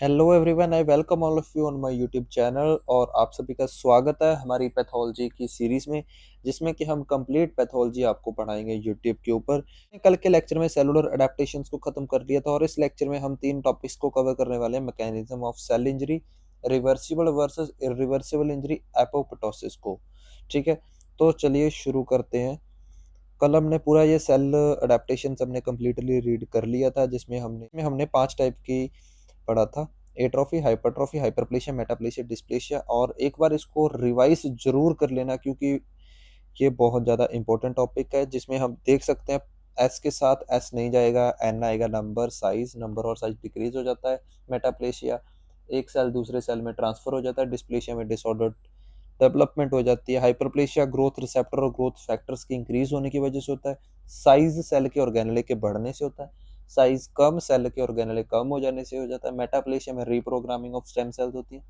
Hello everyone, I welcome all of you on my YouTube channel और आप सभी का स्वागत है हमारी पैथोलॉजी की सीरीज में, जिसमें कि हम कंप्लीट पैथोलॉजी आपको पढ़ाएंगे यूट्यूब के ऊपर। कल के लेक्चर में सेलुलर अडेप्टेशंस को खत्म कर दिया था और इस लेक्चर में हम तीन टॉपिक्स को कवर करने वाले हैं। Mechanism of cell injury, reversible versus irreversible injury, apoptosis को। ठीक है, तो चलिए शुरू करते हैं। कल हमने पूरा ये सेल अडेप्टेशन हमने कम्प्लीटली रीड कर लिया था, जिसमें हमने 5 टाइप की पढ़ा था। Atrophy, hypertrophy, hyperplasia, metaplasia, dysplasia. और एक बार इसको रिवाइज जरूर कर लेना, क्योंकि ये बहुत ज़्यादा इंपॉर्टेंट टॉपिक है, जिसमें हम देख सकते हैं एस के साथ एस नहीं जाएगा, एन आएगा। नंबर और साइज डिक्रीज हो जाता है। मेटाप्लेशिया, एक सेल दूसरे सेल में ट्रांसफर हो जाता है। डिस्प्लेशिया में डिसऑर्डर डेवलपमेंट हो जाती है। हाइपरप्लेशिया ग्रोथ रिसेप्टर और ग्रोथ फैक्टर्स की इंक्रीज होने की वजह से होता है। साइज सेल के ऑर्गेनेले के बढ़ने से होता है। साइज कम सेल के ऑर्गेनेले कम हो जाने से हो जाता है। मेटाप्लेशिया में रीप्रोग्रामिंग ऑफ स्टेम सेल्स होती है।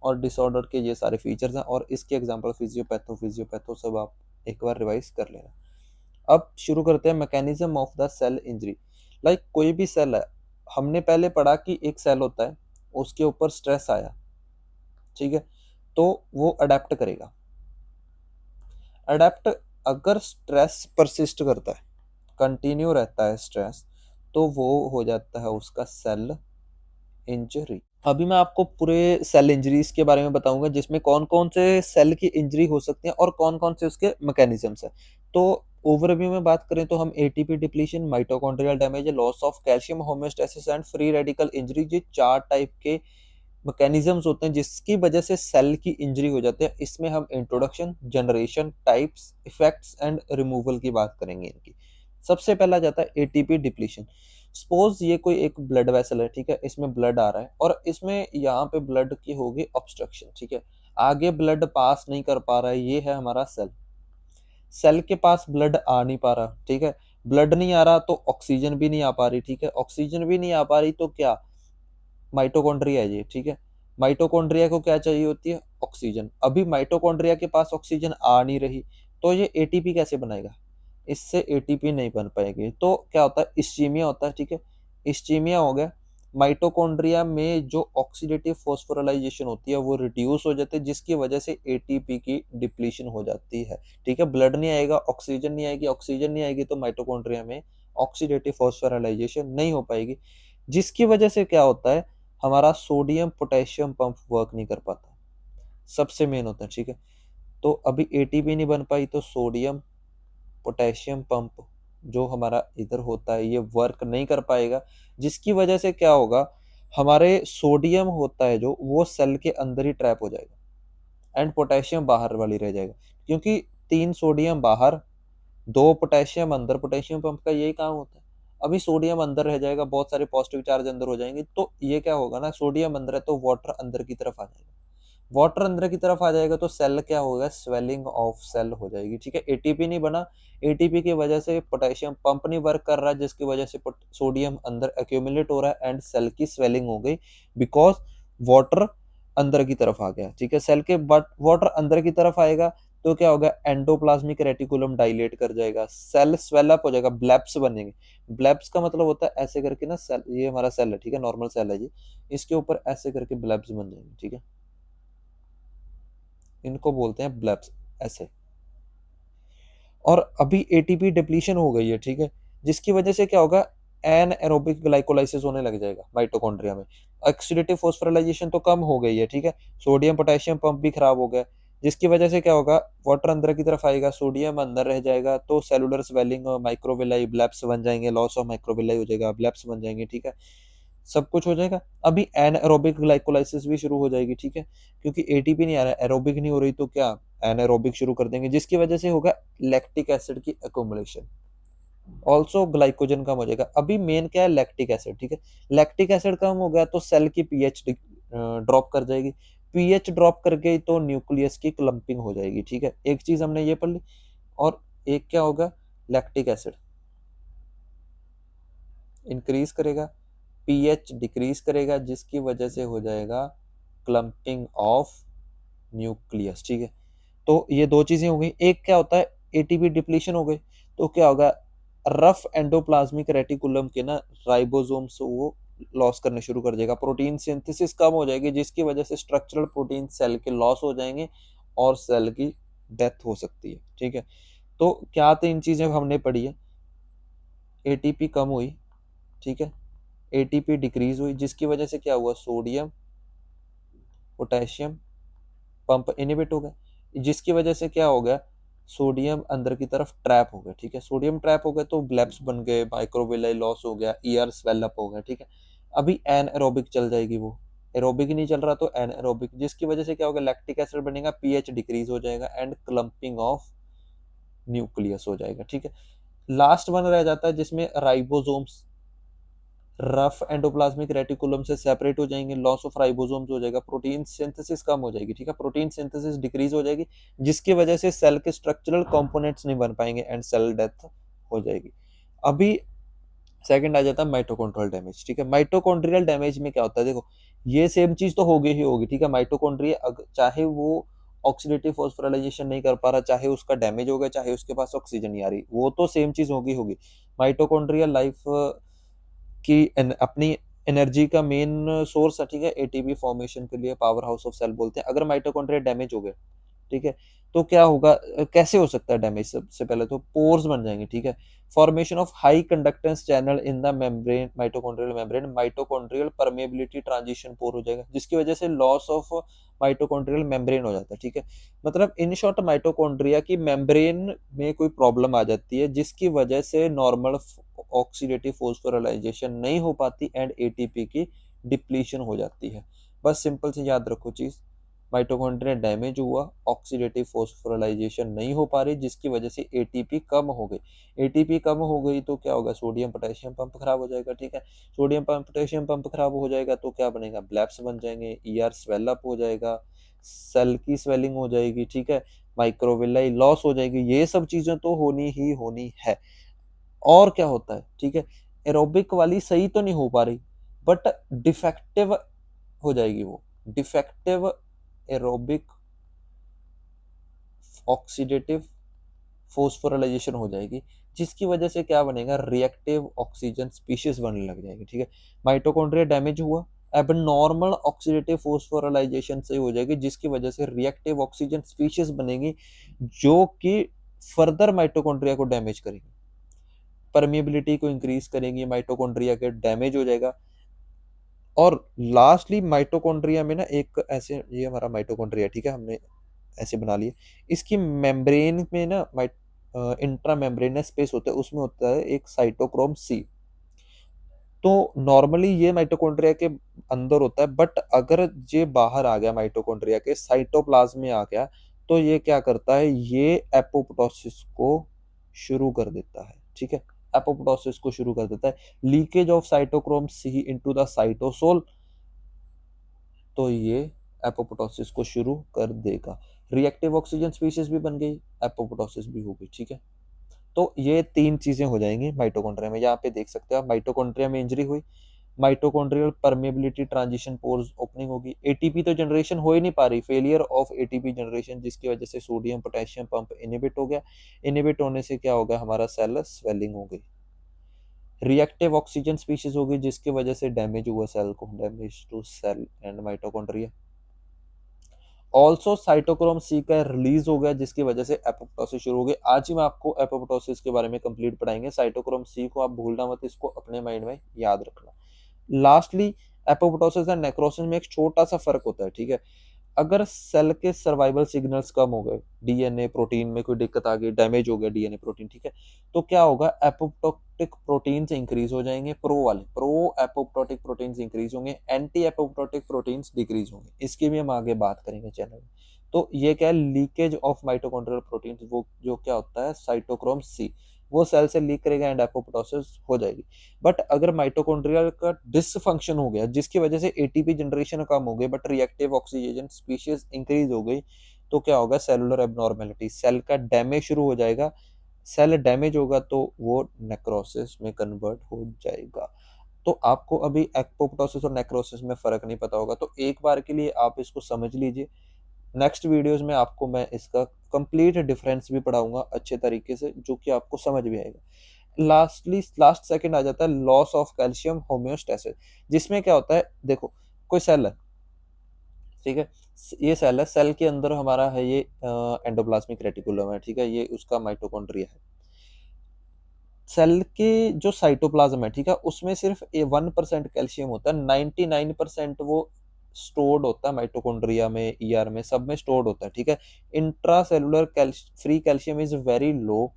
और डिसऑर्डर के ये सारे फीचर्स हैं, और इसके एग्जांपल फिजियोपैथो सब आप एक बार रिवाइज कर लेना। अब शुरू करते हैं mechanism of the cell injury. Like कोई भी सेल है, हमने पहले पढ़ा कि एक सेल होता है, उसके ऊपर स्ट्रेस आया, ठीक है, तो वो अडेप्ट करेगा। अडेप्ट, अगर स्ट्रेस परसिस्ट करता है, कंटिन्यू रहता है स्ट्रेस, तो वो हो जाता है उसका सेल इंजरी। अभी मैं आपको पूरे सेल इंजरीज के बारे में बताऊंगा, जिसमें कौन कौन से सेल की इंजरी हो सकती है और कौन कौन से उसके मैकेनिज्म्स है। तो ओवरव्यू में बात करें तो हम ATP depletion, mitochondrial damage, loss of calcium homeostasis and free radical injury, ये 4 टाइप के मैकेनिज्म्स होते हैं जिसकी वजह से सेल की इंजरी हो जाती है। इसमें हम introduction, generation, types, effects and removal की बात करेंगे इनकी। सबसे पहला जाता है एटीपी डिप्लीशन। सपोज ये कोई एक ब्लड वेसल है, ठीक है, इसमें ब्लड आ रहा है और इसमें यहाँ पे ब्लड की होगी ऑब्स्ट्रक्शन, ठीक है, आगे ब्लड पास नहीं कर पा रहा है। ये है हमारा सेल, सेल के पास ब्लड आ नहीं पा रहा, ठीक है, ब्लड नहीं आ रहा तो ऑक्सीजन भी नहीं आ पा रही, ठीक है, ऑक्सीजन भी नहीं आ पा रही तो क्या, माइटोकॉन्ड्रिया है ये, ठीक है। माइटोकॉन्ड्रिया को क्या चाहिए होती है, ऑक्सीजन। अभी माइटोकॉन्ड्रिया के पास ऑक्सीजन आ नहीं रही, तो ये एटीपी कैसे बनाएगा, इससे एटीपी नहीं बन पाएगी। तो क्या होता है, इस्चीमिया होता है, ठीक है, इस्चीमिया हो गया। माइटोकॉन्ड्रिया में जो ऑक्सीडेटिव फॉस्फोराइलेशन होती है वो रिड्यूस हो जाती है, जिसकी वजह से एटीपी की डिप्लीशन हो जाती है, ठीक है। ब्लड नहीं आएगा, ऑक्सीजन नहीं आएगी, ऑक्सीजन नहीं आएगी तो माइटोकॉन्ड्रिया में ऑक्सीडेटिव फॉस्फोराइलेशन नहीं हो पाएगी, जिसकी वजह से क्या होता है, हमारा सोडियम पोटेशियम पंप वर्क नहीं कर पाता, सबसे मेन होता है, ठीक है। तो अभी एटीपी नहीं बन पाई तो सोडियम पोटेशियम पंप जो हमारा इधर होता है ये वर्क नहीं कर पाएगा, जिसकी वजह से क्या होगा, हमारे सोडियम होता है जो वो सेल के अंदर ही ट्रैप हो जाएगा एंड पोटेशियम बाहर वाली रह जाएगा, क्योंकि 3 सोडियम बाहर, 2 पोटेशियम अंदर। पोटेशियम पंप का यही काम होता है। अभी सोडियम अंदर रह जाएगा, बहुत सारे पॉजिटिव चार्ज अंदर हो जाएंगे, तो ये क्या होगा ना, सोडियम अंदर है तो वाटर अंदर की तरफ आ जाएगा। वाटर अंदर की तरफ आ जाएगा तो सेल क्या होगा, स्वेलिंग ऑफ सेल हो जाएगी, ठीक है। एटीपी नहीं बना, एटीपी की वजह से पोटेशियम पंप नहीं वर्क कर रहा, जिसकी वजह से सोडियम अंदर एक्यूमुलेट हो रहा है एंड सेल की स्वेलिंग हो गई, बिकॉज वाटर अंदर की तरफ आ गया, ठीक है। सेल के बट वाटर अंदर की तरफ आएगा तो क्या होगा, एंडोप्लाज्मिक रेटिकुलम डायलेट कर जाएगा, सेल स्वेल अप हो जाएगा, ब्लैप्स बनेंगे। ब्लैप्स का मतलब होता है ऐसे करके ना, सेल, ये हमारा सेल है, ठीक है, नॉर्मल सेल है ये, इसके ऊपर ऐसे करके ब्लैप्स बन जाएंगे, ठीक है, इनको बोलते हैं ब्लब्स, ऐसे। और अभी एटीपी डिप्लीशन हो गई है, ठीक है, जिसकी वजह से क्या होगा, एन एरोबिक ग्लाइकोलाइसिस होने लग जाएगा माइटोकॉन्ड्रिया में। ऑक्सीडेटिव फॉस्फोराइलेशन तो कम हो गई है, ठीक है, सोडियम पोटेशियम पंप भी खराब हो गया, जिसकी वजह से क्या होगा, वाटर अंदर की तरफ आएगा, सोडियम अंदर रह जाएगा, तो सेलुलर स्वेलिंग और माइक्रोविलाई ब्लैप्स बन जाएंगे, लॉस ऑफ माइक्रोविलाई हो जाएगा, ब्लैप्स बन जाएंगे, ठीक है, सब कुछ हो जाएगा। अभी एनाएरोबिक ग्लाइकोलाइसिस भी शुरू हो जाएगी, ठीक है, क्योंकि एटीपी नहीं आ रहा है, एरोबिक नहीं हो रही, तो क्या, एनाएरोबिक शुरू कर देंगे, जिसकी वजह से होगा लैक्टिक एसिड की एक्युमुलेशन, ऑल्सो ग्लाइकोजन कम हो जाएगा। अभी मेन क्या है, लैक्टिक एसिड, ठीक है, लैक्टिक एसिड कम हो गया तो सेल की पीएच ड्रॉप कर जाएगी, पीएच ड्रॉप कर गई तो न्यूक्लियस की क्लम्पिंग हो जाएगी, ठीक है, एक चीज हमने ये पढ़ ली। और एक क्या होगा, लैक्टिक एसिड इंक्रीज करेगा, पीएच डिक्रीज करेगा, जिसकी वजह से हो जाएगा क्लम्पिंग ऑफ न्यूक्लियस, ठीक है। तो ये दो चीजें हो गई। एक क्या होता है, एटीपी डिप्लीशन हो गई तो क्या होगा, रफ एंडोप्लाज्मिक रेटिकुलम के ना राइबोसोम्स वो लॉस करने शुरू कर देगा, प्रोटीन सिंथेसिस कम हो जाएगी, जिसकी वजह से स्ट्रक्चरल प्रोटीन सेल के लॉस हो जाएंगे और सेल की डेथ हो सकती है। ठीक है, तो क्या 3 चीजें हमने पढ़ी है। एटीपी कम हुई, ठीक है, एटीपी डिक्रीज हुई, जिसकी वजह से क्या हुआ, सोडियम पोटेशियम पंप इनिबिट हो गए, जिसकी वजह से क्या हो गया, सोडियम अंदर की तरफ ट्रैप हो गया। ठीक है, सोडियम ट्रैप हो गया तो ब्लेब्स बन गए, माइक्रोविलाई लॉस हो गया, ईआर स्वेल अप हो गया। ठीक है, अभी एन एरोबिक चल जाएगी, वो एरोबिक नहीं चल रहा तो एन एरोबिक, जिसकी वजह से क्या होगा, लैक्टिक एसिड बनेगा, पीएच डिक्रीज हो जाएगा एंड क्लम्पिंग ऑफ न्यूक्लियस हो जाएगा। ठीक है, लास्ट वन रह जाता है जिसमें राइबोसोम्स रफ एंडोप्लाज्मिक रेटिकुलम से सेपरेट हो जाएंगे, लॉस ऑफ राइबोसोम्स हो जाएगा, प्रोटीन सिंथेसिस कम हो जाएगी। ठीक है, प्रोटीन सिंथेसिस डिक्रीज हो जाएगी, जिसकी वजह से सेल के स्ट्रक्चरल कंपोनेंट्स नहीं बन पाएंगे एंड सेल डेथ हो जाएगी। अभी सेकंड आ जाता है माइटोकॉन्ड्रियल डैमेज। ठीक है, माइटोकॉन्ड्रियल डैमेज में क्या होता है, देखो ये सेम चीज तो होगी ही होगी। ठीक है, माइटोकॉन्ड्रिया चाहे वो ऑक्सीडेटिव फॉस्फोराइलेशन नहीं कर पा रहा, चाहे उसका डैमेज हो गया, चाहे उसके पास ऑक्सीजन नहीं आ रही, वो तो सेम चीज होगी होगी। माइटोकॉन्ड्रियल लाइफ कि अपनी एनर्जी का मेन सोर्स है। ठीक है, एटीपी फॉर्मेशन के लिए पावर हाउस ऑफ सेल बोलते हैं। अगर माइटोकॉन्ड्रिया डैमेज हो गया, ठीक है, तो क्या होगा, कैसे हो सकता है डैमेज, सबसे पहले तो पोर्स बन जाएंगे। ठीक है, formation of high conductance channel in the membrane, mitochondrial membrane, mitochondrial permeability transition pore हो जाएगा, जिसकी वजह से लॉस ऑफ माइटोकॉन्ड्रियल मेम्ब्रेन हो जाता है। ठीक है, मतलब इन शॉर्ट माइटोकॉन्ड्रिया की मेम्ब्रेन में कोई प्रॉब्लम आ जाती है, जिसकी वजह से नॉर्मल ऑक्सीडेटिव फोस्फोराइलेशन नहीं हो पाती एंड एटीपी की डिप्लीशन हो जाती है। बस सिंपल से याद रखो चीज, माइटोकॉन्ड्रिया डैमेज हुआ, ऑक्सीडेटिव फोस्फोराइलेशन नहीं हो पा रही, जिसकी वजह से एटीपी कम हो गई। एटीपी कम हो गई तो क्या होगा, सोडियम पोटेशियम पंप खराब हो जाएगा। ठीक है, सोडियम पंप पोटेशियम पंप खराब हो जाएगा तो क्या बनेगा, ब्लैप्स बन जाएंगे, ईआर स्वेल अप हो जाएगा, सेल की स्वेलिंग हो जाएगी। ठीक है, माइक्रोविलाई लॉस हो जाएगी, ये सब चीजें तो होनी ही होनी है। और क्या होता है, ठीक है, एरोबिक वाली सही तो नहीं हो पा रही, बट डिफेक्टिव हो जाएगी, वो डिफेक्टिव एरोबिक ऑक्सीडेटिव फोस्फोराइलेशन हो जाएगी, जिसकी वजह से क्या बनेगा, रिएक्टिव ऑक्सीजन स्पीशीज बनने लग जाएगी। ठीक है, माइटोकॉन्ड्रिया डैमेज हुआ, अब नॉर्मल ऑक्सीडेटिव फोस्फोराइलेशन से हो जाएगी, जिसकी वजह से रिएक्टिव ऑक्सीजन स्पीशीज बनेगी, जो कि फर्दर माइटोकॉन्ड्रिया को डैमेज करेगी, परमिएबिलिटी को इंक्रीज करेंगी, माइटोकॉन्ड्रिया के डैमेज हो जाएगा। और लास्टली माइटोकॉन्ड्रिया में ना एक ऐसे, ये हमारा माइटोकॉन्ड्रिया, ठीक है, हमने ऐसे बना लिए, इसकी मेम्ब्रेन में ना इंट्रा मेम्ब्रेनस स्पेस होता है, उसमें होता है एक साइटोक्रोम सी। तो नॉर्मली ये माइटोकॉन्ड्रिया के अंदर होता है, बट अगर ये बाहर आ गया माइटोकॉन्ड्रिया के साइटोप्लाज्म में आ गया, तो ये क्या करता है, ये एपोप्टोसिस को शुरू कर देता है। ठीक है, एपोप्टोसिस को शुरू कर देता है, leakage of cytochrome C into the cytosol, तो ये एपोप्टोसिस को शुरू कर देगा। रिएक्टिव ऑक्सीजन स्पीशीज भी बन गई, एपोप्टोसिस भी हो गई। ठीक है, तो ये 3 चीजें हो जाएंगी माइटोकॉन्ड्रिया में। यहाँ पे देख सकते हैं आप, माइटोकॉन्ड्रिया में इंजरी हुई, mitochondrial permeability transition pores opening होगी, एटीपी तो जनरेशन हो ही नहीं पा रही, फेलियर ऑफ एटीपी जनरेशन, जिसकी वजह से सोडियम पोटेशियम पंप इनिबिट हो गया, इनिबिट होने से क्या होगा, हमारा सेल स्वेलिंग हो गई, रिएक्टिव ऑक्सीजन स्पीशीज हो गई, जिसकी वजह से डैमेज हुआ सेल को, damage to cell and mitochondria. Also cytochrome C का रिलीज हो गया, जिसकी वजह से एपोप्टोसिस शुरू हो गई। आज ही मैं आपको एपोप्टोसिस के बारे में कंप्लीट पढ़ाएंगे, साइटोक्रोम सी को आप भूलना मत, इसको अपने माइंड में याद रखना। लास्टली एपोप्टोसिस एंड नेक्रोसिस में एक छोटा सा फर्क होता है। ठीक है, अगर सेल के सर्वाइवल सिग्नल्स कम हो गए, डीएनए प्रोटीन में कोई दिक्कत आ गई, डैमेज हो गया डीएनए प्रोटीन, ठीक है, तो क्या होगा, एपोप्टोटिक प्रोटीन्स इंक्रीज हो जाएंगे, प्रो एपोप्टोटिक प्रोटीन्स इंक्रीज होंगे, एंटी एपोप्टोटिक प्रोटीन्स डिक्रीज होंगे। इसकी भी हम आगे बात करेंगे चैनल में। तो ये क्या है, लीकेज ऑफ माइटोकॉन्ड्रियल प्रोटीन्स, वो जो क्या होता है, साइटोक्रोम सी, वो सेल से लीक करेगा एंड एपोप्टोसिस हो जाएगी। बट अगर माइटोकॉन्ड्रियल का डिसफंक्शन हो गया, जिसकी वजह से एटीपी जनरेशन कम हो गई, but reactive oxygen species increase हो गई, तो क्या होगा, सेलुलर एबनॉर्मेलिटी, सेल का डैमेज शुरू हो जाएगा। सेल डैमेज होगा तो वो नेक्रोसिस में कन्वर्ट हो जाएगा। तो आपको अभी एपोप्टोसिस और नेक्रोसिस में फर्क नहीं पता होगा, तो एक बार के लिए आप इसको समझ लीजिए। नेक्स्ट वीडियोस में आपको मैं इसका कंप्लीट डिफरेंस भी पढ़ाऊंगा अच्छे तरीके से, जो कि आपको समझ भी आएगा। लास्ट सेकंड आ जाता है लॉस ऑफ कैल्शियम होम्योस्टेसिस, जिसमें क्या होता है, देखो कोई सेल है, ठीक है, ये सेल है, सेल के अंदर हमारा है ये एंडोप्लाज्मिक रेटिकुलम है, ठीक है, ये उसका माइटोकॉन्ड्रिया है। सेल के जो साइटोप्लाज्म है, ठीक है, उसमें सिर्फ 1% कैल्शियम होता है, 99% वो स्टोर्ड होता है माइटोकॉन्ड्रिया में, ईआर में, सब में स्टोर्ड होता है, ठीक है। Intracellular free calcium is very low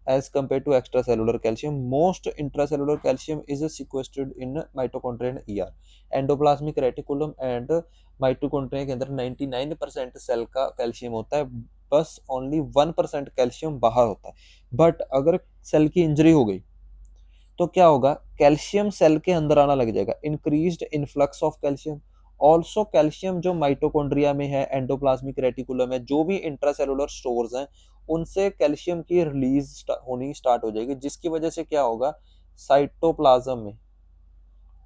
as compared to extracellular calcium. Most intracellular calcium is sequestered in mitochondria and ER. Endoplasmic reticulum and mitochondria के अंदर 99% सेल का कैल्शियम होता है, बस ओनली 1% कैल्शियम बाहर होता है। बट अगर सेल की इंजरी हो गई तो क्या होगा, कैल्शियम सेल के अंदर आना लग जाएगा, increased influx of calcium. Also calcium जो माइटोकॉन्ड्रिया में है, एंडोप्लाज्मिक रेटिकुलम है, जो भी इंट्रासेलुलर स्टोर्स हैं, उनसे कैल्शियम की रिलीज होनी स्टार्ट हो जाएगी, जिसकी वजह से क्या होगा, साइटोप्लाज्म में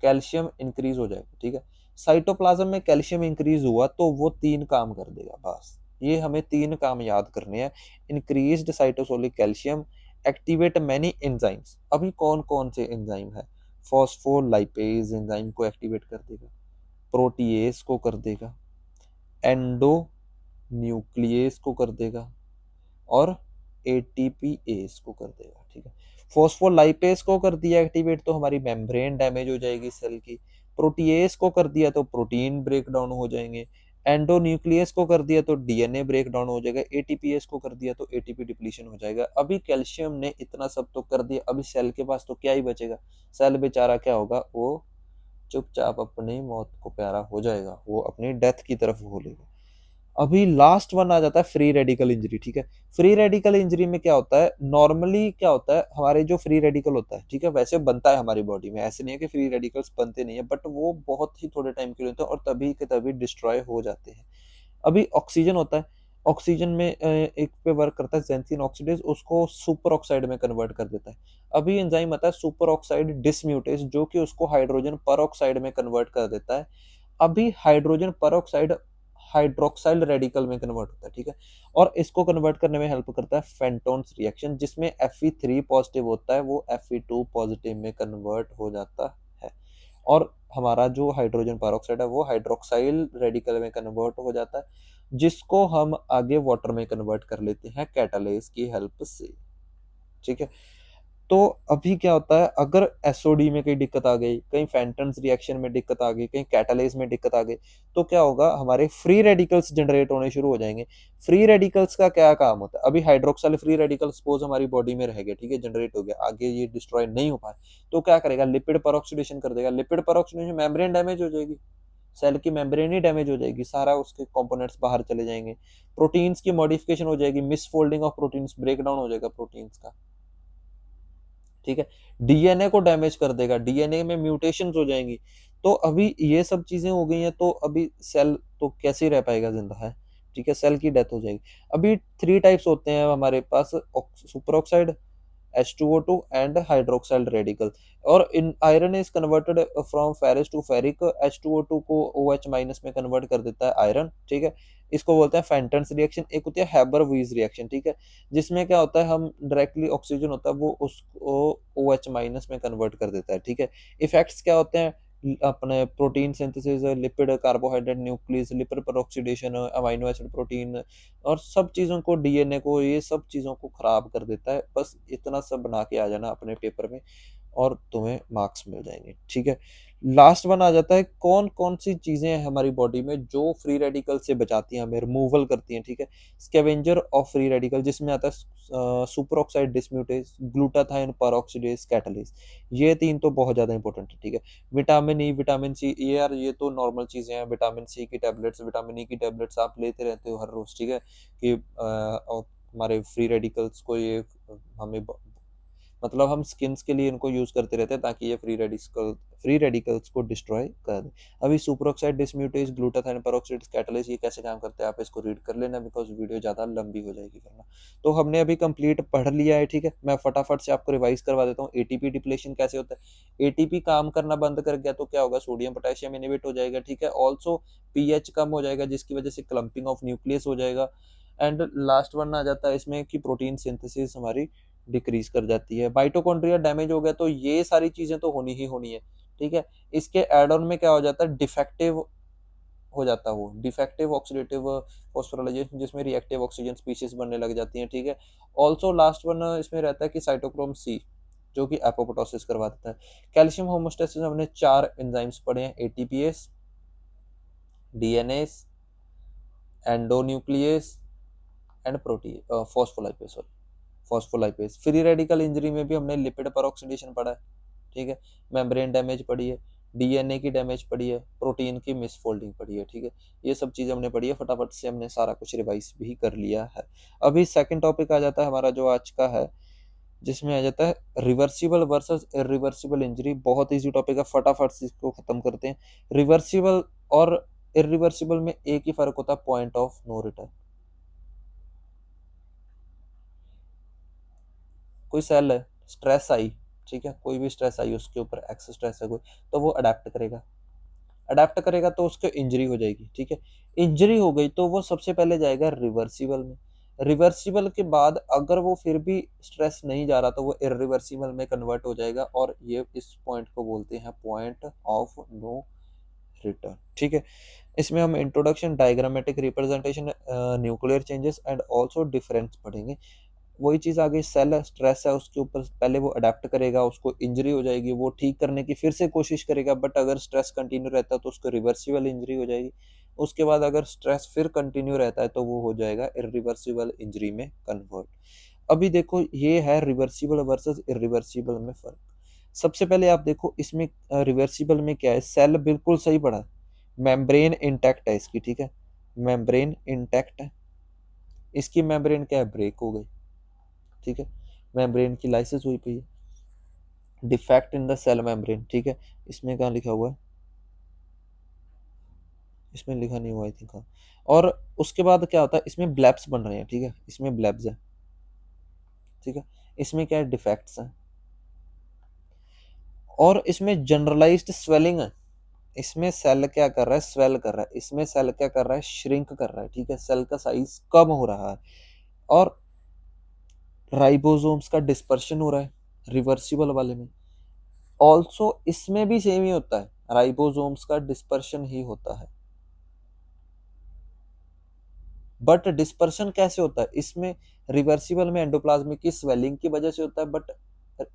कैल्शियम इंक्रीज हो जाएगा, ठीक है। साइटोप्लाज्म में कैल्शियम इंक्रीज हुआ तो वो 3 काम कर देगा, बस ये हमें 3 काम याद करने हैं। Increased cytosolic calcium, activate many enzymes. अभी कौन कौन से एंजाइम है, फॉस्फोलाइपेज एंजाइम को एक्टिवेट कर देगा, प्रोटीएस को कर देगा, एंडो न्यूक्लियस को कर देगा, और एटीपीएस को कर देगा, ठीक है। फॉस्फोलाइपेज को कर दिया एक्टिवेट तो हमारी मेम्ब्रेन डैमेज हो जाएगी सेल की, प्रोटीएस को कर दिया तो प्रोटीन ब्रेक डाउन हो जाएंगे, एंडोन्यूक्लियस को कर दिया तो डीएनए ब्रेक डाउन हो जाएगा, एटीपीएस को कर दिया तो एटीपी डिप्लीशन हो जाएगा। अभी कैल्शियम ने इतना सब तो कर दिया, अभी सेल के पास तो क्या ही बचेगा, सेल बेचारा क्या होगा, वो चुपचाप अपनी मौत को प्यारा हो जाएगा, वो अपनी डेथ की तरफ भूलेगा। अभी लास्ट वन आ जाता है फ्री रेडिकल इंजरी, ठीक है। फ्री रेडिकल इंजरी में क्या होता है, नॉर्मली क्या होता है, हमारे जो फ्री रेडिकल होता है, ठीक है, वैसे बनता है हमारी बॉडी में, ऐसे नहीं है कि फ्री रेडिकल्स बनते नहीं है, बट वो बहुत ही थोड़े टाइम के लिए होते हैं और तभी के तभी डिस्ट्रॉय हो जाते हैं। अभी ऑक्सीजन होता है, ऑक्सीजन में एक पे वर्क करता है जेंथिन ऑक्सीडेज, उसको सुपर ऑक्साइड में कन्वर्ट कर देता है। अभी एंजाइम आता है सुपर ऑक्साइड डिसम्यूटेज, जो कि उसको हाइड्रोजन पर ऑक्साइड में कन्वर्ट कर देता है। अभी हाइड्रोजन पर ऑक्साइड हाइड्रोक्साइल रेडिकल में कन्वर्ट होता है, ठीक है, और इसको कन्वर्ट करने में हेल्प करता है फेंटोन्स रिएक्शन, जिसमें Fe3 पॉजिटिव होता है वो Fe2 पॉजिटिव में कन्वर्ट हो जाता है, और हमारा जो हाइड्रोजन पेरोक्साइड है वो हाइड्रोक्साइल रेडिकल में कन्वर्ट हो जाता है, जिसको हम आगे वाटर में कन्वर्ट कर लेते हैं कैटालेस की हेल्प से, ठीक है। तो अभी क्या होता है, अगर एसओडी में कहीं दिक्कत आ गई, कहीं फेंटन्स रिएक्शन में दिक्कत आ गई, कहीं कैटालेस में दिक्कत आ गई, तो क्या होगा, हमारे फ्री रेडिकल्स जनरेट होने शुरू हो जाएंगे। फ्री रेडिकल्स का क्या काम होता है, अभी हाइड्रोक्साइल फ्री रेडिकल सपोज हमारी बॉडी में रह गए, ठीक है, जनरेट हो गया, आगे ये डिस्ट्रॉय नहीं हो पाए, तो क्या करेगा, लिपिड परऑक्सीडेशन कर देगा। लिपिड परऑक्सीडेशन मेम्ब्रेन डैमेज हो जाएगी, सेल की मेम्ब्रेन ही डैमेज हो जाएगी, सारा उसके कंपोनेंट्स बाहर चले जाएंगे, प्रोटीन्स की मॉडिफिकेशन हो जाएगी, misfolding of proteins, break down हो जाएगा प्रोटीन्स का, ठीक है, डीएनए को डैमेज कर देगा, डीएनए में म्यूटेशंस हो जाएंगी। तो अभी ये सब चीजें हो गई हैं, तो अभी सेल तो कैसे रह पाएगा जिंदा है, ठीक है, सेल की डेथ हो जाएगी। अभी 3 टाइप्स होते हैं हमारे पास, super oxide, H2O2 and hydroxyl radical, और in iron is converted from ferrous to ferric, H2O2 को OH माइनस में कन्वर्ट कर देता है आयरन, ठीक है, इसको बोलते हैं फेंटन्स रिएक्शन। एक होती है हैबर वीज रिएक्शन, ठीक है, जिसमें क्या होता है, हम डायरेक्टली ऑक्सीजन होता है वो उसको OH माइनस में कन्वर्ट कर देता है, ठीक है। इफेक्ट्स क्या होते हैं, अपने protein synthesis, lipid carbohydrate nucleus, lipid peroxidation, amino acid protein, और सब चीज़ों को, डीएनए को, ये सब चीज़ों को खराब कर देता है। बस इतना सब बना के आ जाना अपने पेपर में और तुम्हें मार्क्स मिल जाएंगे, ठीक है। लास्ट वन आ जाता है, कौन कौन सी चीजें हैं हमारी बॉडी में जो फ्री रेडिकल से बचाती हैं, हमें रिमूवल करती हैं, ठीक है। स्कैवेंजर ऑफ फ्री रेडिकल, जिसमें आता है super oxide dismutase, glutathione peroxidase, catalase, ये 3 तो बहुत ज्यादा इंपॉर्टेंट है, ठीक है। विटामिन ई, विटामिन सी, ये यार ये तो नॉर्मल चीजें हैं, विटामिन सी की टैबलेट्स, विटामिन ई की टैबलेट्स आप लेते रहते हो हर रोज, ठीक है, कि और हमारे फ्री रेडिकल्स को ये हमें मतलब हम स्किन्स के लिए इनको यूज करते रहते हैं ताकि ये फ्री रेडिकल्स को डिस्ट्रॉय कर दे। अभी super oxide dismutase, glutathione peroxide, catalase, ये कैसे काम करते हैं आप इसको रीड कर लेना, बिकॉज वीडियो ज्यादा लंबी हो जाएगी वरना। तो हमने अभी कंप्लीट पढ़ लिया है, ठीक है, मैं फटाफट से आपको रिवाइज करवा देता हूँ। एटीपी डिप्लेशन कैसे होता है, एटीपी काम करना बंद कर गया तो क्या होगा, सोडियम पोटेशियम इनहिबिट हो जाएगा, ठीक है। ऑल्सो पीएच कम हो जाएगा, जिसकी वजह से क्लम्पिंग ऑफ न्यूक्लियस हो जाएगा। एंड लास्ट वन आ जाता है इसमें कि प्रोटीन सिंथेसिस हमारी डिक्रीज कर जाती है। माइटोकॉन्ड्रिया डैमेज हो गया तो ये सारी चीजें तो होनी ही होनी है, ठीक है। इसके एड ऑन में क्या हो जाता है, डिफेक्टिव हो जाता है, वो डिफेक्टिव ऑक्सीडेटिव फॉस्फोराइलेशन, जिसमें रिएक्टिव ऑक्सीजन स्पीशीज बनने लग जाती हैं, ठीक है। ऑल्सो लास्ट वन इसमें रहता है कि साइटोक्रोम सी, जो कि एपोप्टोसिस करवा देता है। कैल्शियम होमोस्टेसिस हमने 4 एंजाइम्स पढ़े हैं, ATPase, DNS, endonuclease and protein phospholipase, sorry phospholipase. Free radical injury में भी हमने लिपिड पर ऑक्सीडेशन पढ़ा है, ठीक है। मेम्ब्रेन डैमेज पढ़ी है, डीएनए की डैमेज पढ़ी है, प्रोटीन की मिसफोल्डिंग पढ़ी है, ठीक है। ये सब चीज़ें हमने पढ़ी है, फटाफट से हमने सारा कुछ रिवाइज भी कर लिया है। अभी सेकंड टॉपिक आ जाता है हमारा जो आज का है, जिसमें आ जाता है रिवर्सिबल वर्सेस इरिवर्सिबल इंजरी। बहुत इजी टॉपिक है, फटाफट से इसको खत्म करते हैं। रिवर्सिबल और इरिवर्सिबल में एक ही फर्क होता है, पॉइंट ऑफ नो रिटर्न। कोई सेल है, स्ट्रेस आई, ठीक है, कोई भी स्ट्रेस आई उसके ऊपर, एक्स स्ट्रेस है कोई, तो वो अडेप्ट करेगा, अडेप्ट करेगा तो उसको इंजरी हो जाएगी, ठीक है। इंजरी हो गई तो वो सबसे पहले जाएगा रिवर्सिबल में। रिवर्सिबल के बाद अगर वो फिर भी स्ट्रेस नहीं जा रहा तो वो इरिवर्सिबल में कन्वर्ट हो जाएगा, और ये इस पॉइंट को बोलते हैं पॉइंट ऑफ नो रिटर्न, ठीक है। इसमें हम introduction, diagrammatic representation, nuclear changes and also difference पढ़ेंगे। वही चीज़ आ गई, सेल है, स्ट्रेस है, उसके ऊपर पहले वो अडेप्ट करेगा, उसको इंजरी हो जाएगी, वो ठीक करने की फिर से कोशिश करेगा, बट अगर स्ट्रेस कंटिन्यू रहता है तो उसको रिवर्सिबल इंजरी हो जाएगी। उसके बाद अगर स्ट्रेस फिर कंटिन्यू रहता है तो वो हो जाएगा इरिवर्सिबल इंजरी में कन्वर्ट। अभी देखो ये है रिवर्सिबल वर्सेस इरिवर्सिबल में फर्क। सबसे पहले आप देखो इसमें रिवर्सिबल में क्या है, सेल बिल्कुल सही पड़ा है, मेम्ब्रेन इंटैक्ट है इसकी, ठीक है, मेम्ब्रेन इंटैक्ट है। इसकी मेम्ब्रेन क्या है, ब्रेक हो गई, ठीक है, मेम्ब्रेन की लाइसिस हुई पई है। Defect in the cell membrane, ठीक है, इसमें कहाँ लिखा हुआ है, इसमें लिखा नहीं हुआ आई थिंक, हाँ। और उसके बाद क्या होता है, इसमें ब्लैप्स बन रहे हैं, ठीक है, इसमें ब्लैब्स है, ठीक है। इसमें क्या है, डिफेक्ट्स हैं, और इसमें जनरलाइज्ड स्वेलिंग है। इसमें सेल क्या कर रहा है, स्वेल कर रहा है, इसमें सेल क्या कर रहा है, श्रिंक कर रहा है, ठीक है, सेल का साइज कम हो रहा है। और राइबोसोम्स का डिस्पर्शन हो रहा है रिवर्सिबल वाले में। ऑल्सो इसमें भी सेम ही होता है, राइबोसोम्स का डिस्पर्शन ही होता है, बट डिस्पर्शन कैसे होता है इसमें, रिवर्सिबल में एंडोप्लाज्मिक की स्वेलिंग की वजह से होता है, बट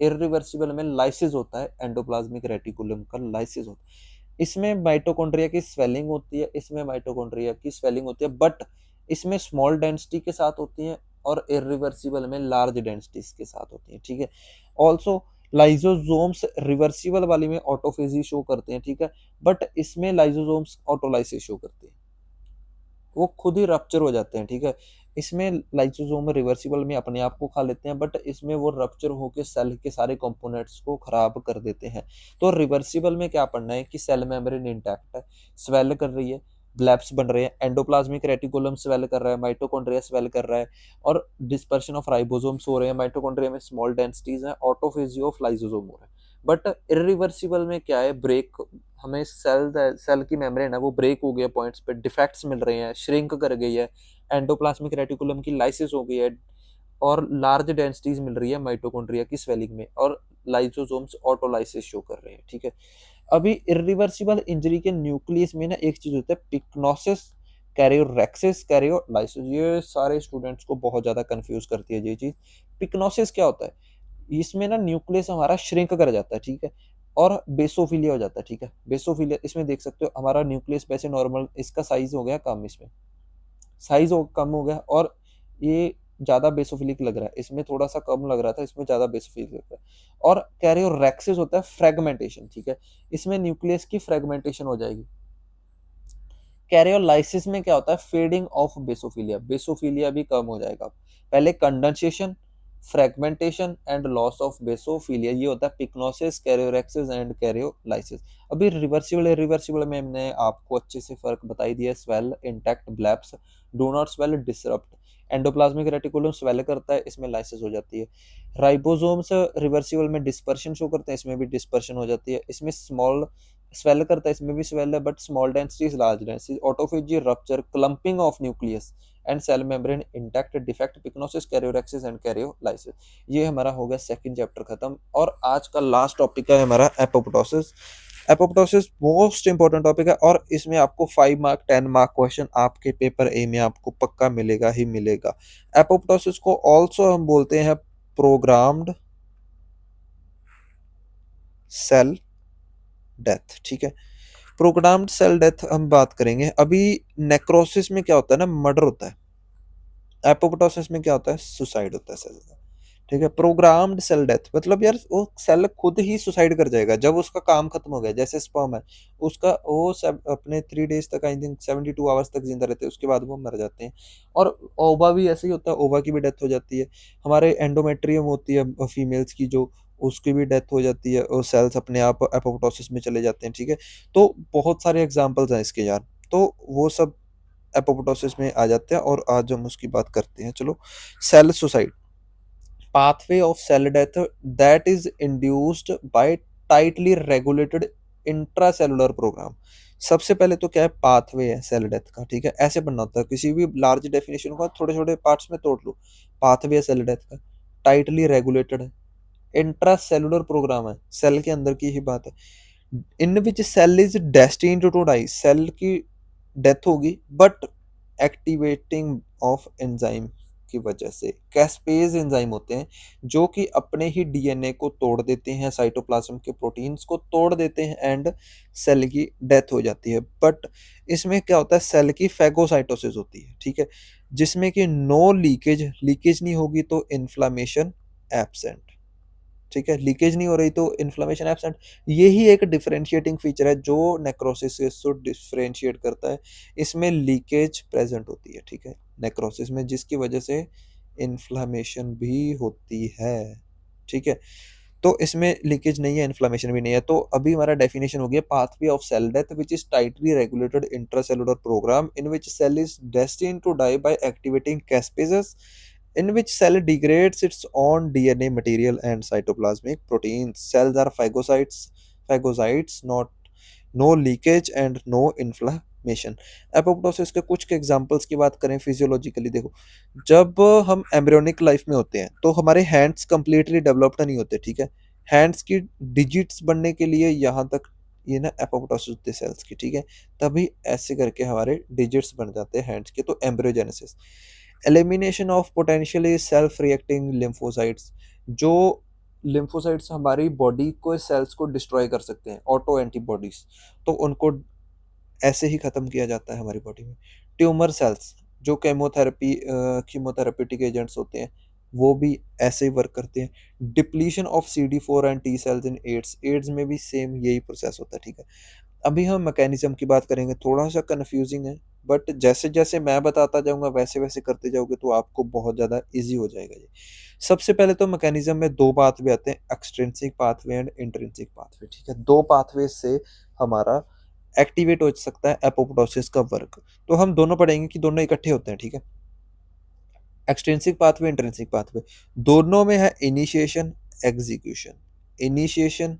इरिवर्सिबल में लाइसिस होता है, एंडोप्लाज्मिक रेटिकुलम का लाइसिस होता है। इसमें माइटोकॉन्ड्रिया की स्वेलिंग होती है, इसमें माइटोकॉन्ड्रिया की स्वेलिंग होती है, बट इसमें स्मॉल डेंसिटी के साथ होती है, और इरिवर्सिबल में लार्ज डेंसिटीज के साथ होती है, ठीक है। ऑल्सो लाइजोसोम्स रिवर्सिबल वाली में ऑटोफेजी शो करते हैं, ठीक है, बट इसमें लाइजोसोम्स ऑटोलाइसिस शो करते हैं, वो खुद ही रप्चर हो जाते हैं, ठीक है। इसमें लाइसोसोम रिवर्सिबल में अपने आप को खा लेते हैं, बट इसमें वो रप्चर होकर सेल के सारे कंपोनेंट्स को खराब कर देते हैं। तो रिवर्सिबल में क्या पढ़ना है कि सेल मेम्ब्रेन इंटैक्ट है, स्वेल कर रही है, ब्लैप्स बन रहे हैं, एंडोप्लाज्मिक रेटिकुलम स्वेल कर रहा है, माइटोकॉन्ड्रिया स्वेल कर रहा है, और डिस्पर्शन ऑफ राइबोसोम्स हो रहे हैं, माइटोकॉन्ड्रिया में स्मॉल डेंसिटीज हैं, ऑटोफेजी ऑफ लाइसोसोम हो रहा है। बट इरिवर्सिबल में क्या है, ब्रेक, हमें सेल की मेम्ब्रेन है वो ब्रेक हो गया, पॉइंट्स पे डिफेक्ट्स मिल रहे हैं, श्रिंक कर गई है, एंडोप्लाज्मिक रेटिकुलम की लाइसिस हो गई है, और लार्ज डेंसिटीज मिल रही है माइटोकॉन्ड्रिया की स्वेलिंग में, और लाइसोसोम्स ऑटोलाइसिस शो कर रहे हैं, ठीक है। अभी इरिवर्सिबल इंजरी के न्यूक्लियस में ना एक चीज होता है, पिक्नोसिस, कैरियोरेक्सिस, कैरियोलाइसिस। ये सारे स्टूडेंट्स को बहुत ज्यादा कंफ्यूज करती है ये चीज। पिक्नोसिस क्या होता है, इसमें ना न्यूक्लियस हमारा श्रिंक कर जाता है, ठीक है, और बेसोफिलिया हो जाता है, ठीक है। बेसोफिलिया इसमें देख सकते हो, हमारा न्यूक्लियस वैसे नॉर्मल, इसका साइज हो गया कम, इसमें साइज कम हो गया, और ये ज्यादा बेसोफिलिक लग रहा है, इसमें थोड़ा सा कम लग रहा था, इसमें ज्यादा बेसोफिलिक लग रहा है। और कैरियोरेक्सिस होता है फ्रेगमेंटेशन, ठीक है, इसमें न्यूक्लियस की फ्रेगमेंटेशन हो जाएगी। कैरियोलाइसिस में क्या होता है, फेडिंग ऑफ बेसोफिलिया, बेसोफिलिया भी कम हो जाएगा। पहले condensation, fragmentation and loss of basophilia, ये होता है पिक्नोसिस, कैरियोरेक्सिस एंड कैरियोलाइसिस। अभी रिवर्सिबल रिवर्सिबल में हमने आपको अच्छे से फर्क बताई दिया, swell, intact, blebs, do not swell, disrupt. Endoplasmic reticulum swell करता है, इसमें लाइसिस हो जाती है। राइबोसोम्स रिवर्सिबल में डिस्पर्शन शो करते हैं, इसमें भी डिस्पर्शन हो जाती है। इसमें स्मॉल स्वेल करता है, इसमें भी स्वेल है, but small densities, large densities, autophagy, rupture, clumping of nucleus, and cell membrane intact, defect, pyknosis, karyorrhexis and karyolysis. ये हमारा हो गया सेकंड चैप्टर खत्म। और आज का लास्ट टॉपिक है हमारा apoptosis. Apoptosis most important topic है और इसमें आपको 5 मार्क 10 मार्क क्वेश्चन आपके पेपर ए में आपको पक्का मिलेगा ही मिलेगा। एपोप्टोसिस को ऑल्सो हम बोलते हैं प्रोग्राम्ड सेल डेथ, ठीक है। प्रोग्राम्ड सेल डेथ हम बात करेंगे। अभी नेक्रोसिस में क्या होता है ना, मर्डर होता है। एपोप्टोसिस में क्या होता है, सुसाइड होता है सेल का, ठीक है। प्रोग्राम्ड सेल डेथ मतलब यार वो सेल खुद ही सुसाइड कर जाएगा जब उसका काम खत्म हो गया। जैसे स्पर्म है, उसका वो सब अपने 3 डेज तक, आई थिंक 72 आवर्स तक जिंदा रहते हैं, उसके बाद वो मर जाते हैं। और ओवा भी ऐसे ही होता है, ओवा की भी डेथ हो जाती है। हमारे एंडोमेट्रियम होती है फीमेल्स की, जो उसकी भी डेथ हो जाती है और सेल्स अपने आप एपोप्टोसिस में चले जाते हैं, ठीक है। तो बहुत सारे एग्जाम्पल्स हैं इसके यार, तो वो सब एपोप्टोसिस में आ जाते हैं और आज हम उसकी बात करते हैं। चलो, cell suicide, pathway of cell death that is induced by tightly regulated intracellular program। सबसे पहले तो क्या है, पाथवे है सेल डेथ का, ठीक है। ऐसे बनना होता है, किसी भी लार्ज डेफिनेशन को छोटे छोटे पार्ट्स में तोड़ लो। पाथवे है सेल डेथ का, टाइटली रेगुलेटेड है, इंट्रा सेलुलर प्रोग्राम है, सेल के अंदर की ही बात है। In which cell is destined to die, cell की डेथ होगी बट एक्टिवेटिंग ऑफ एंजाइम की वजह से। कैस्पेज एंजाइम होते हैं जो कि अपने ही डीएनए को तोड़ देते हैं, साइटोप्लाज्म के प्रोटीन्स को तोड़ देते हैं एंड सेल की डेथ हो जाती है। बट इसमें क्या होता है, सेल की फैगोसाइटोसिस होती है, ठीक है, जिसमें कि नो लीकेज, लीकेज नहीं होगी तो इन्फ्लामेशन एब्सेंट, ठीक है। लीकेज नहीं हो रही तो इन्फ्लेमेशन एब्सेंट। यही एक डिफरेंशिएटिंग फीचर है जो नेक्रोसिस से डिफरेंशिएट करता है। इसमें लीकेज प्रेजेंट होती है, ठीक है, नेक्रोसिस में, जिसकी वजह से इन्फ्लेमेशन भी होती है, ठीक है। तो इसमें लीकेज नहीं है, इन्फ्लेमेशन भी नहीं है। तो अभी हमारा डेफिनेशन हो गया, pathway of cell death which is tightly regulated intracellular program in which cell is destined to die by activating caspases in which cell degrades its own DNA material and cytoplasmic proteins. Cells are phagocytes, not no leakage and no inflammation। Apoptosis के कुछ के examples की बात करें physiologically, देखो, जब हम embryonic life में होते हैं तो हमारे हैंड्स कंप्लीटली डेवलप्ड नहीं होते, ठीक है। हैंड्स की डिजिट्स बनने के लिए यहाँ तक ये ना एपोप्टोसिस होते सेल्स की, ठीक है, तभी ऐसे करके हमारे डिजिट्स बन जाते हैं हैंड्स के, तो embryogenesis. Elimination of potentially self reacting lymphocytes, जो लिम्फोसाइट्स हमारी बॉडी को सेल्स को डिस्ट्रॉय कर सकते हैं, ऑटो एंटीबॉडीज, तो उनको ऐसे ही खत्म किया जाता है हमारी बॉडी में। ट्यूमर सेल्स जो केमोथेरेपी कीमोथेरेपेटिक एजेंट्स होते हैं, वो भी ऐसे ही वर्क करते हैं। Depletion of CD4 and T cells in AIDS, AIDS में भी सेम यही प्रोसेस होता है, ठीक है। अभी हम मैकेनिज्म की बात करेंगे, थोड़ा सा कंफ्यूजिंग है बट जैसे जैसे मैं बताता जाऊंगा वैसे वैसे करते जाओगे तो आपको बहुत ज़्यादा इजी हो जाएगा ये। सबसे पहले तो मैकेनिज्म में दो पाथवे आते हैं, extrinsic pathway and intrinsic pathway, ठीक है। दो पाथवे से हमारा एक्टिवेट हो सकता है एपोप्टोसिस का वर्क। तो हम दोनों पढ़ेंगे कि दोनों इकट्ठे होते हैं, ठीक है। एक्सट्रिंसिक पाथवे, इंट्रिंसिक पाथवे, दोनों में है इनिशिएशन एग्जीक्यूशन, इनिशिएशन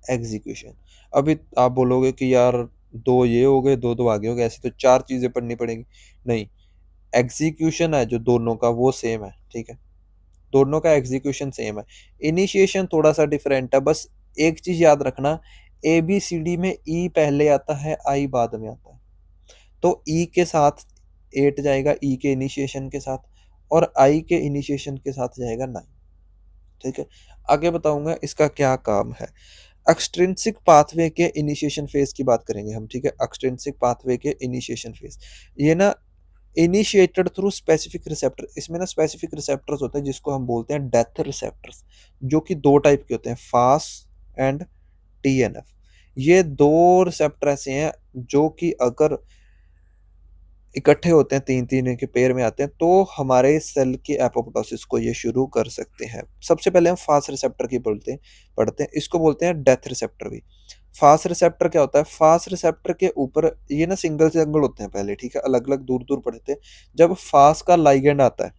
एग्जीक्यूशन। अभी आप बोलोगे कि यार दो ये हो गए, दो दो आगे हो गए, ऐसे तो चार चीजें पढ़नी पड़ेंगी। नहीं, एग्जीक्यूशन है जो दोनों का वो सेम है, ठीक है, दोनों का एग्जीक्यूशन सेम है। इनिशिएशन थोड़ा सा डिफरेंट है, बस एक चीज याद रखना, ABCD में ई पहले आता है, आई बाद में आता है। तो ई के साथ 8 जाएगा, ई के इनिशिएशन के साथ, और आई के इनिशिएशन के साथ जाएगा 9, ठीक है। आगे बताऊंगा इसका क्या काम है। एक्सट्रिंसिक पाथवे के इनिशिएशन फेज की बात करेंगे हम, ठीक है। एक्सट्रिंसिक पाथवे के इनिशिएशन फेज, ये ना इनिशिएटेड थ्रू स्पेसिफिक रिसेप्टर। इसमें ना स्पेसिफिक रिसेप्टर्स होते हैं जिसको हम बोलते हैं डेथ रिसेप्टर्स, जो कि दो टाइप के होते हैं, फास एंड TNF। ये दो रिसेप्टर ऐसे हैं जो कि अगर इकट्ठे होते हैं, तीन तीन के पेयर में आते हैं, तो हमारे सेल की एपोप्टोसिस को ये शुरू कर सकते हैं। सबसे पहले हम फास्ट रिसेप्टर की पढ़ते हैं, इसको बोलते हैं डेथ रिसेप्टर भी। फास्ट रिसेप्टर क्या होता है, फास्ट रिसेप्टर के ऊपर ये ना सिंगल सिंगल होते हैं पहले, ठीक है, अलग अलग दूर दूर पड़ते हैं। जब फास्ट का लाइगेंड आता है,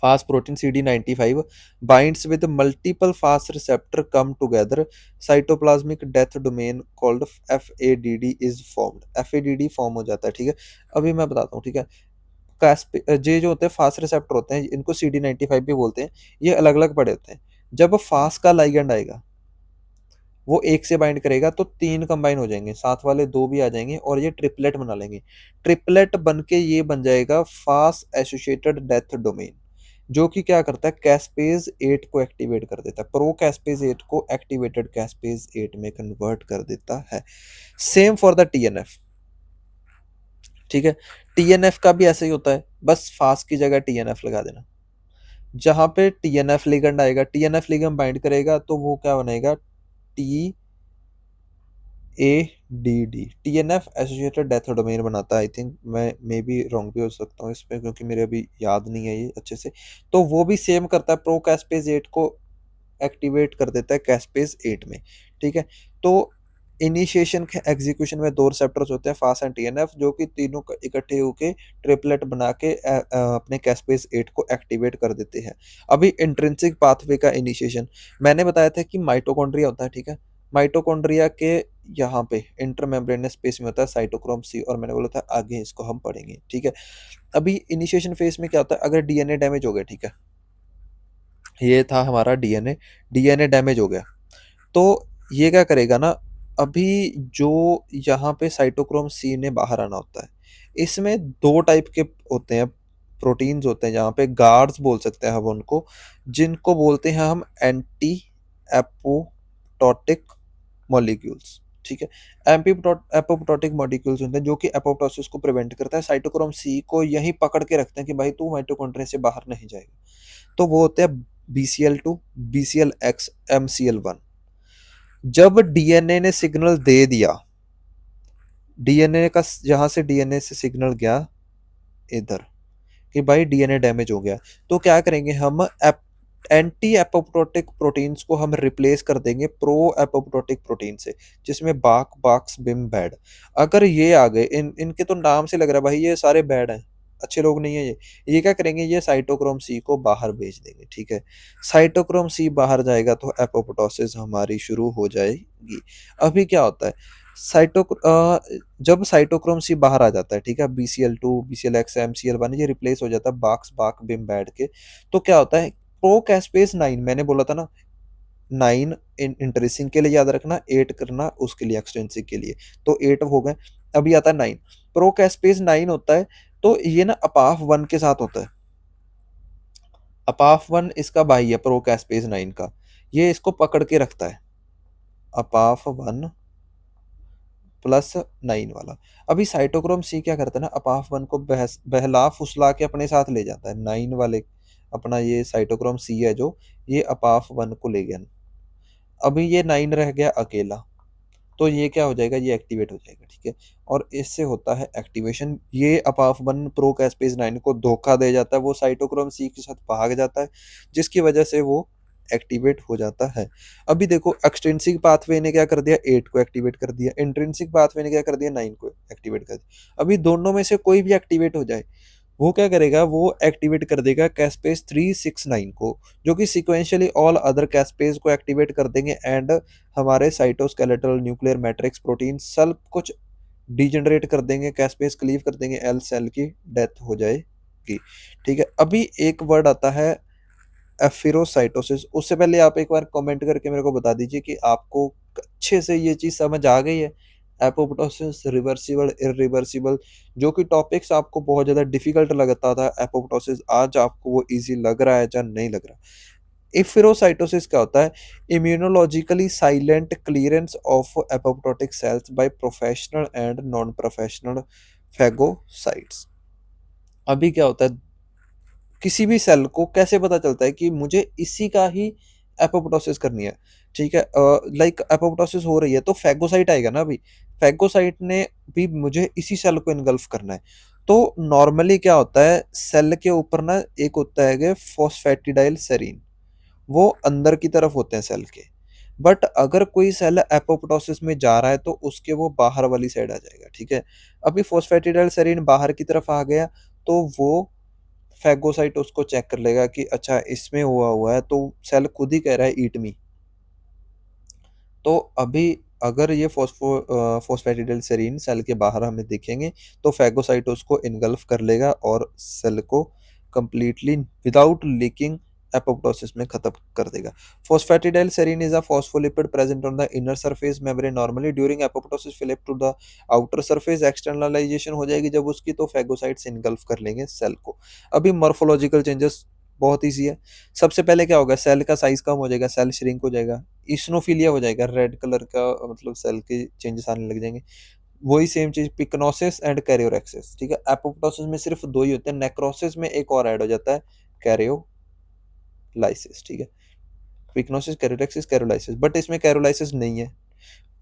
fast protein CD95 binds with multiple fast receptor come together, cytoplasmic death domain called FADD is formed, FADD form हो जाता है, ठीक है। अभी मैं बताता हूँ, ठीक है। ये जो होते हैं फास्ट रिसेप्टर होते हैं, इनको CD95 भी बोलते हैं, ये अलग-अलग पड़े होते हैं। जब फास्ट का लिगैंड आएगा, वो एक से बाइंड करेगा तो 3 कंबाइन हो जाएँगे, साथ वाले 2 भी आ जाएँगे और ये ट्रिपलेट बना लेंगे। ट्रिपलेट बन के ये बन जाएगा फास्ट एसोसिएटेड डेथ डोमेन, जो कि क्या करता है कैस्पेज़ 8 को एक्टिवेट कर देता है। प्रो कैस्पेज़ 8 को एक्टिवेटेड कैस्पेज़ 8 में कन्वर्ट कर देता है। सेम फॉर द टीएनएफ, ठीक है? टीएनएफ का भी ऐसा ही होता है, बस फास्ट की जगह टीएनएफ लगा देना। जहाँ पे टीएनएफ लिगैंड आएगा, टीएनएफ लिगैंड बाइंड करेगा तो वो क्या बनाएगा T A D D TNF associated death domain बनाता है। आई थिंक मैं मे बी रॉन्ग भी हो सकता हूँ इस पे, क्योंकि मेरे अभी याद नहीं है ये अच्छे से। तो वो भी सेम करता है, प्रो कैस्पेज 8 को एक्टिवेट कर देता है कैस्पेज 8 में, ठीक है? तो इनिशिएशन के एग्जीक्यूशन में 2 रिसेप्टर्स होते हैं, फास्ट एंड टीएनएफ, जो कि तीनों इकट्ठे होके ट्रिपलेट बना के अपने कैस्पेज 8 को एक्टिवेट कर देते हैं। अभी इंट्रिंसिक पाथवे का इनिशिएशन मैंने बताया था कि माइटोकॉन्ड्रिया होता है, ठीक है? माइटोकॉन्ड्रिया के यहाँ पे इंटरमेम्ब्रेनस स्पेस में होता है साइटोक्रोम सी, और मैंने बोला था आगे इसको हम पढ़ेंगे, ठीक है? अभी इनिशिएशन फेज में क्या होता है, अगर डीएनए डैमेज हो गया, ठीक है? ये था हमारा डीएनए, डीएनए डैमेज हो गया, तो ये क्या करेगा ना, अभी जो यहाँ पे साइटोक्रोम सी ने बाहर आना होता है, इसमें 2 टाइप के होते हैं, प्रोटीन्स होते हैं, जहाँ पे गार्ड्स बोल सकते हैं हम उनको, जिनको बोलते हैं हम एंटी एपोप्टोटिक मॉलिक्यूल्स, ठीक है? एपोप्टोटिक मॉलिक्यूल्स होते हैं जो कि एपोप्टोसिस को प्रिवेंट करता है, साइटोक्रोम सी को यहीं पकड़ के रखते हैं कि भाई तू माइटोकॉन्ड्रिया से बाहर नहीं जाएगा। तो वो होते हैं BCL2, BCLX, MCL1। जब डीएनए ने सिग्नल दे दिया, डीएनए का जहां से डीएनए से सिग्नल गया इधर कि भाई डीएनए डैमेज हो गया, तो क्या करेंगे हम, एंटी एपोप्टोटिक प्रोटीन्स को हम रिप्लेस कर देंगे प्रो एपोप्टोटिक प्रोटीन से, जिसमें बाक्स बिम बैड। अगर ये आ गए, इनके तो नाम से लग रहा है भाई ये सारे बैड हैं, अच्छे लोग नहीं है ये क्या करेंगे, ये साइटोक्रोम सी को बाहर भेज देंगे, ठीक है? साइटोक्रोम सी बाहर जाएगा तो एपोप्टोसिस हमारी शुरू हो जाएगी। अभी क्या होता है, जब साइटोक्रोम सी बाहर आ जाता है, ठीक है, BCL2, BCLX, MCL1 ये रिप्लेस हो जाता है बाक बिम बैड के, तो क्या होता है, प्रोकैस्पेस 9 मैंने बोला था ना, 9 इंटरेसिंग के लिए याद रखना, 8 करना उसके लिए एक्सटेंसिव के लिए, तो 8 हो गए। अभी आता है 9, प्रोकैस्पेस 9 होता है, तो ये ना अपाफ 1 के साथ होता है। अपाफ 1 इसका भाई है प्रोकैस्पेस 9 का, ये इसको पकड़ के रखता है, अपाफ 1 प्लस 9 वाला। अभी साइटोक्रोम सी क्या करता है ना, अपाफ 1 को बहला फुसला के अपने साथ ले जाता है, 9 वाले अपना ये साइटोक्रोम सी है जो, ये अपाफ 1 को ले गया। अभी ये 9 रह गया अकेला, तो ये क्या हो जाएगा, ये एक्टिवेट हो जाएगा, ठीक है? और इससे होता है एक्टिवेशन, ये अपाफ 1 प्रोकैस्पेस 9 को धोखा दे जाता है, वो साइटोक्रोम सी के साथ भाग जाता है, जिसकी वजह से वो एक्टिवेट हो जाता है। अभी देखो एक्सट्रिंसिक पाथवे ने क्या कर दिया, 8 को एक्टिवेट कर दिया, इंट्रिंसिक पाथवे ने क्या कर दिया, 9 को एक्टिवेट कर दिया। अभी दोनों में से कोई भी एक्टिवेट हो जाए, वो क्या करेगा, वो एक्टिवेट कर देगा कैस्पेस 369 को, जो कि सिक्वेंशियली ऑल अदर कैस्पेस को एक्टिवेट कर देंगे, एंड हमारे साइटोस्केलेटल न्यूक्लियर मैट्रिक्स प्रोटीन सब कुछ डिजेनरेट कर देंगे, कैस्पेस क्लीव कर देंगे, एल सेल की डेथ हो जाएगी, ठीक है? अभी एक वर्ड आता है एफिरोसाइटोसिस, उससे पहले आप एक बार कमेंट करके मेरे को बता दीजिए कि आपको अच्छे से ये चीज़ समझ आ गई है, एपोप्टोसिस, रिवर्सिबल, इरिवर्सिबल, जो कि टॉपिक्स आपको बहुत ज़्यादा डिफिकल्ट लगता था एपोप्टोसिस, आज आपको वो इजी लग रहा है या नहीं लग रहा? एफिरोसाइटोसिस क्या होता है, immunologically silent clearance of apoptotic cells by professional and non professional phagocytes. अभी क्या होता है, किसी भी सेल को कैसे पता चलता है कि मुझे इसी का ही एपोप्टोसिस करनी है, ठीक है? लाइक एपोप्टोसिस हो रही है तो फैगोसाइट आएगा ना, अभी फैगोसाइट ने भी मुझे इसी सेल को इनगल्फ करना है। तो नॉर्मली क्या होता है, सेल के ऊपर ना एक होता है कि फॉस्फेटिडाइल सेरीन, वो अंदर की तरफ होते हैं सेल के, बट अगर कोई सेल एपोप्टोसिस में जा रहा है तो उसके वो बाहर वाली साइड आ जाएगा, ठीक है? अभी फॉस्फेटिडाइल सेरीन बाहर की तरफ आ गया, तो वो फैगोसाइट उसको चेक कर लेगा कि अच्छा इसमें हुआ हुआ है, तो सेल खुद ही कह रहा है ईट मी। तो अभी अगर ये फॉस्फेटिडिलसेरीन सेल के बाहर हमें दिखेंगे तो फैगोसाइट उसको इनगल्फ कर लेगा और सेल को कंप्लीटली विदाउट लीकिंग एपोप्टोसिस में खत्म कर देगा। Phosphatidylserine is a phospholipid present on the inner surface membrane normally during apoptosis flip to the outer surface externalization हो जाएगी जब उसकी, तो फैगोसाइट्स इनगल्फ कर लेंगे सेल को। अभी मॉर्फोलॉजिकल चेंजेस बहुत ईजी है। सबसे पहले क्या होगा, सेल का साइज कम हो जाएगा, सेल श्रिंक हो जाएगा, इस्नोफिलिया हो जाएगा, रेड कलर का मतलब सेल के चेंजेस आने लग जाएंगे। वही सेम चीज पिक्नोसिस एंड कैरियोरेक्सिस, ठीक है। एपोप्टोसिस में सिर्फ दो ही होते हैं, नेक्रोसिस में एक और ऐड हो जाता है, कैरियोलाइसिस, ठीक है। पिक्नोसिस, कैरियोरेक्सिस, कैरोलाइसिस, बट इसमें कैरोलाइसिस नहीं है।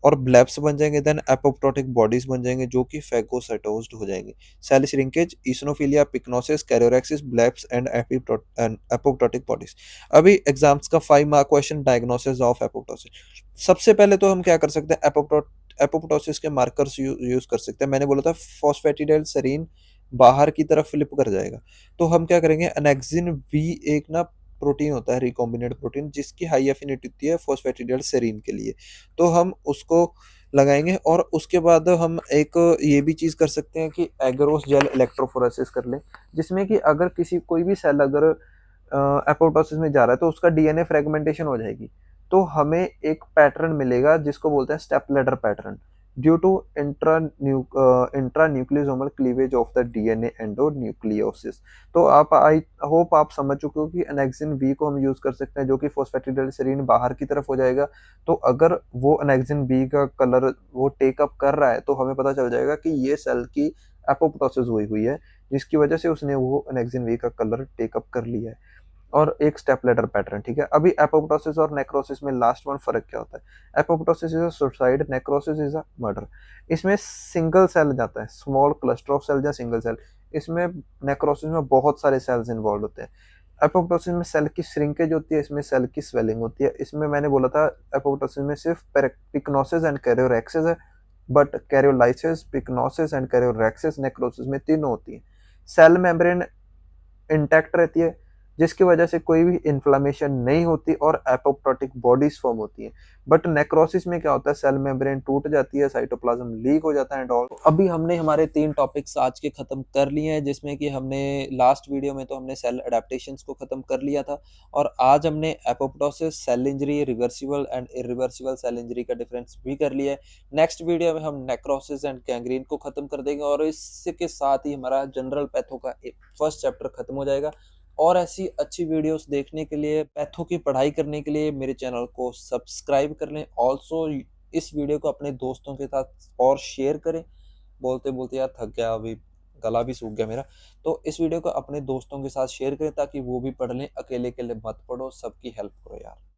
और ब्लैब्स बन जाएंगे, देन एपोप्टोटिक बॉडीज बन जाएंगे जो कि फैगोसाइटोज्ड हो जाएंगे। Cell shrinkage, eosinophilia, pyknosis, karyorrhexis, blebs and apoptotic bodies. अभी एग्जाम्स का 5 mark question, diagnosis of apoptosis. सबसे पहले तो हम क्या कर सकते हैं, एपोप्टोसिस के मार्कर्स यूज कर सकते हैं। मैंने बोला था फॉस्फेटिडाइलसेरीन बाहर की तरफ फ्लिप कर जाएगा, तो हम क्या करेंगे, एनेक्सिन वी एक ना प्रोटीन होता है, रिकॉम्बिनेंट प्रोटीन, जिसकी हाई एफिनिटी होती है फॉस्फेटिडाइलसेरीन के लिए, तो हम उसको लगाएंगे। और उसके बाद हम एक ये भी चीज़ कर सकते हैं कि एगरोस जेल इलेक्ट्रोफोरेसिस कर लें, जिसमें कि अगर किसी कोई भी सेल अगर एपोप्टोसिस में जा रहा है तो उसका डीएनए फ्रेगमेंटेशन हो जाएगी, तो हमें एक पैटर्न मिलेगा जिसको बोलते हैं step ladder pattern, due to intra nucleosomal cleavage of the DNA endonucleases. तो आप आई होप आप समझ चुके हो कि एनेक्सिन वी को हम यूज कर सकते हैं जो कि फॉस्फेटिडाइलसेरीन बाहर की तरफ हो जाएगा। तो अगर वो एनेक्सिन बी का कलर वो टेकअप कर रहा है तो हमें पता चल जाएगा कि ये सेल की एपोप्टोसिस हुई हुई है, जिसकी वजह से उसने वो एनेक्सिन वी का कलर टेकअप कर लिया है। और एक स्टेप लैडर पैटर्न, ठीक है। अभी एपोप्टोसिस और नेक्रोसिस में लास्ट वन फर्क क्या होता है। Apoptosis is a suicide, necrosis is a murder. इसमें सिंगल सेल जाता है, स्मॉल क्लस्टर ऑफ सेल या सिंगल सेल। इसमें नेक्रोसिस में बहुत सारे सेल्स इन्वॉल्व होते हैं। एपोप्टोसिस में सेल की श्रिंकेज होती है, इसमें सेल की स्वेलिंग होती है। इसमें मैंने बोला था एपोप्टोसिस में सिर्फ पिक्नोसिस एंड कैरियोरेक्सिस है, बट कैरियोलाइसिस, पिक्नोसिस एंड कैरियोरेक्सिस, नेक्रोसिस में तीनों होती है। सेल मेम्ब्रेन इंटैक्ट रहती है, जिसकी वजह से कोई भी इन्फ्लेमेशन नहीं होती और एपोप्टोटिक बॉडीज फॉर्म होती है। बट नेक्रोसिस में क्या होता है, सेल मेम्ब्रेन टूट जाती है, साइटोप्लाज्म लीक हो जाता है एंड ऑल। अभी हमने हमारे 3 टॉपिक्स आज के खत्म कर लिए हैं, जिसमें कि हमने लास्ट वीडियो में तो हमने सेल अडेप्टेशंस को खत्म कर लिया था, और आज हमने apoptosis, cell injury, reversible and irreversible cell injury का डिफरेंस भी कर लिया है। नेक्स्ट वीडियो में हम नेक्रोसिस एंड गैंग्रीन को खत्म कर देंगे, और इसके साथ ही हमारा जनरल पैथो का फर्स्ट चैप्टर खत्म हो जाएगा। और ऐसी अच्छी वीडियोस देखने के लिए, पैथो की पढ़ाई करने के लिए मेरे चैनल को सब्सक्राइब कर लें। ऑल्सो इस वीडियो को अपने दोस्तों के साथ और शेयर करें। बोलते बोलते यार थक गया, अभी गला भी सूख गया मेरा। तो इस वीडियो को अपने दोस्तों के साथ शेयर करें ताकि वो भी पढ़ लें, अकेले अकेले मत पढ़ो, सबकी हेल्प करो यार।